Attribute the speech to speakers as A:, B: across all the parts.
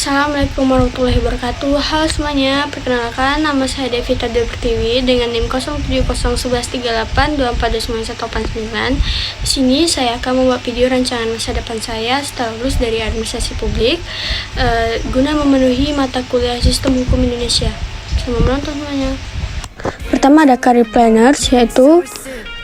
A: Assalamualaikum warahmatullahi wabarakatuh. Halo semuanya, perkenalkan nama saya Devita Pertiwi dengan NIM 070138242989. Di sini saya akan membuat video rancangan masa depan saya setelah lulus dari administrasi publik guna memenuhi mata kuliah Sistem Hukum Indonesia. Selamat menonton semuanya. Pertama ada career planners, yaitu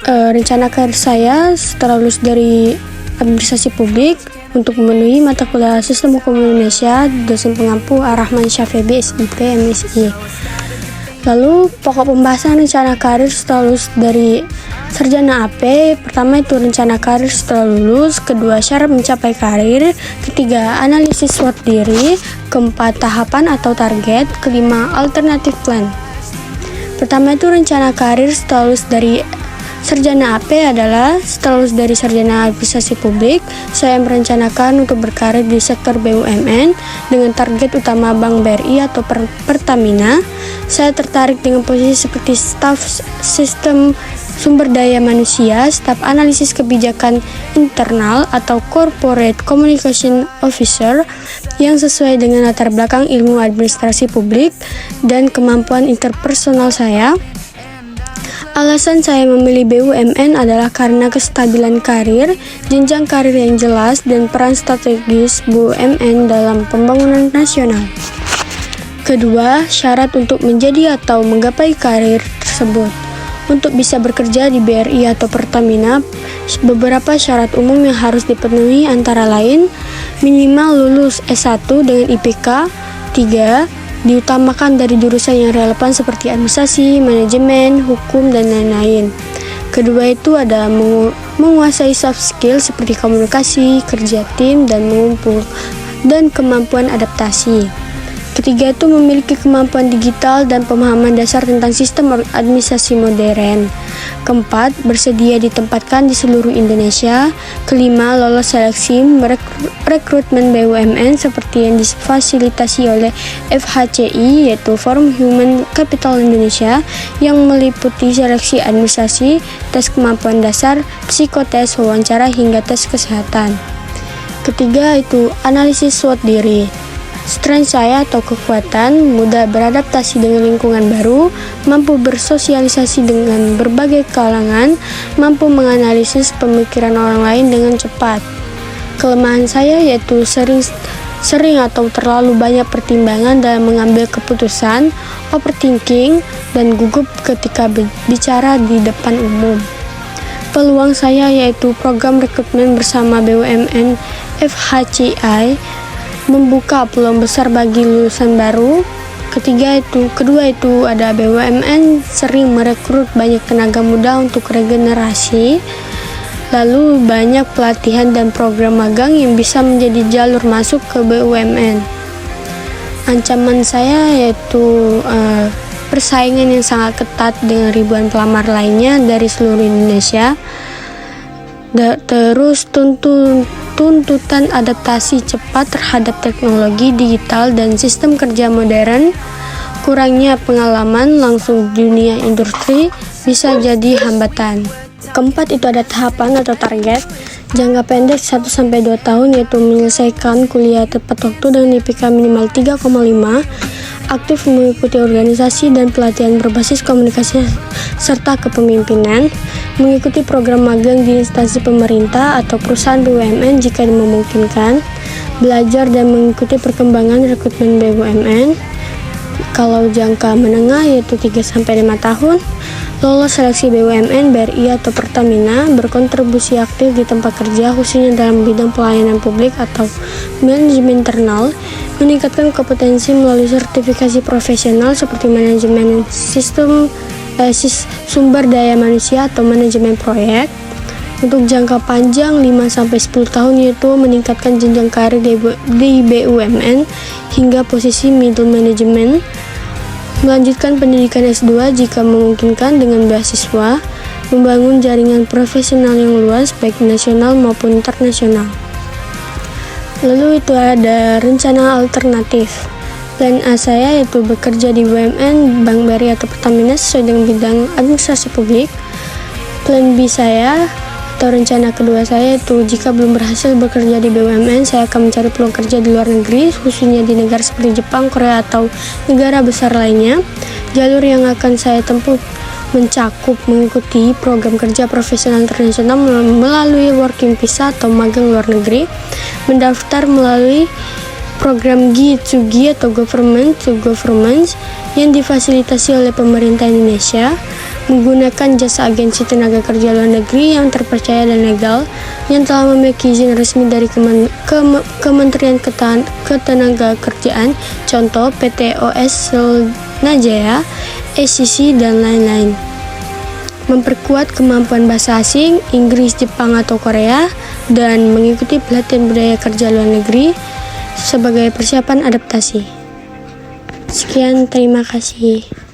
A: rencana karir saya setelah lulus dari administrasi publik untuk memenuhi mata kuliah Sistem Hukum Indonesia, dosen pengampu Ar-Rahman Syafebi, SIP, MSI. Lalu pokok pembahasan rencana karir setelah lulus dari sarjana AP. Pertama itu rencana karir setelah lulus, kedua syarat mencapai karir, ketiga analisis SWOT diri, keempat tahapan atau target, kelima alternatif plan. Pertama itu rencana karir setelah lulus dari sarjana AP adalah setelah lulus dari sarjana administrasi publik, saya merencanakan untuk berkarir di sektor BUMN dengan target utama Bank BRI atau Pertamina. Saya tertarik dengan posisi seperti staf sistem sumber daya manusia, staf analisis kebijakan internal atau corporate communication officer yang sesuai dengan latar belakang ilmu administrasi publik dan kemampuan interpersonal saya. Alasan saya memilih BUMN adalah karena kestabilan karir, jenjang karir yang jelas, dan peran strategis BUMN dalam pembangunan nasional. Kedua, syarat untuk menjadi atau menggapai karir tersebut. Untuk bisa bekerja di BRI atau Pertamina, beberapa syarat umum yang harus dipenuhi antara lain minimal lulus S1 dengan IPK 3, diutamakan dari jurusan yang relevan seperti administrasi, manajemen, hukum, dan lain-lain. Kedua itu ada menguasai soft skill seperti komunikasi, kerja tim, dan mengumpul, dan kemampuan adaptasi. Ketiga itu memiliki kemampuan digital dan pemahaman dasar tentang sistem administrasi modern. Keempat, bersedia ditempatkan di seluruh Indonesia. Kelima, lolos seleksi rekrutmen BUMN seperti yang difasilitasi oleh FHCI, yaitu Forum Human Capital Indonesia, yang meliputi seleksi administrasi, tes kemampuan dasar, psikotes, wawancara, hingga tes kesehatan. Ketiga itu analisis SWOT diri. Strength saya atau kekuatan, mudah beradaptasi dengan lingkungan baru, mampu bersosialisasi dengan berbagai kalangan, mampu menganalisis pemikiran orang lain dengan cepat. Kelemahan saya yaitu sering atau terlalu banyak pertimbangan dalam mengambil keputusan, overthinking, dan gugup ketika bicara di depan umum. Peluang saya yaitu program rekrutmen bersama BUMN FHCI membuka peluang besar bagi lulusan baru. Kedua itu ada BUMN sering merekrut banyak tenaga muda untuk regenerasi. Lalu banyak pelatihan dan program magang yang bisa menjadi jalur masuk ke BUMN. Ancaman saya yaitu persaingan yang sangat ketat dengan ribuan pelamar lainnya dari seluruh Indonesia. Terus tuntutan adaptasi cepat terhadap teknologi digital dan sistem kerja modern, kurangnya pengalaman langsung dunia industri bisa jadi hambatan. Keempat itu ada tahapan atau target. Jangka pendek 1-2 tahun yaitu menyelesaikan kuliah tepat waktu dengan IPK minimal 3,5, aktif mengikuti organisasi dan pelatihan berbasis komunikasi serta kepemimpinan, mengikuti program magang di instansi pemerintah atau perusahaan BUMN jika memungkinkan, belajar dan mengikuti perkembangan rekrutmen BUMN. Kalau jangka menengah yaitu 3-5 tahun, lolos seleksi BUMN, BRI atau Pertamina, berkontribusi aktif di tempat kerja khususnya dalam bidang pelayanan publik atau manajemen internal, meningkatkan kompetensi melalui sertifikasi profesional seperti manajemen sistem sumber daya manusia atau manajemen proyek. Untuk jangka panjang 5-10 tahun yaitu meningkatkan jenjang karir di BUMN hingga posisi middle management, melanjutkan pendidikan S2 jika memungkinkan dengan beasiswa, membangun jaringan profesional yang luas baik nasional maupun internasional. Lalu itu ada rencana alternatif. Plan A saya yaitu bekerja di BUMN, Bank BRI atau Pertamina sesuai dengan bidang administrasi publik. Plan B saya Atau rencana kedua saya itu, jika belum berhasil bekerja di BUMN, saya akan mencari peluang kerja di luar negeri, khususnya di negara seperti Jepang, Korea, atau negara besar lainnya. Jalur yang akan saya tempuh mencakup mengikuti program kerja profesional internasional melalui working visa atau magang luar negeri, mendaftar melalui program G2G atau Government to Government yang difasilitasi oleh pemerintah Indonesia, menggunakan jasa agensi tenaga kerja luar negeri yang terpercaya dan legal, yang telah memiliki izin resmi dari Kementerian Ketenagakerjaan, contoh PT OS Najaya, SCC, dan lain-lain. Memperkuat kemampuan bahasa asing, Inggris, Jepang, atau Korea, dan mengikuti pelatihan budaya kerja luar negeri sebagai persiapan adaptasi. Sekian, terima kasih.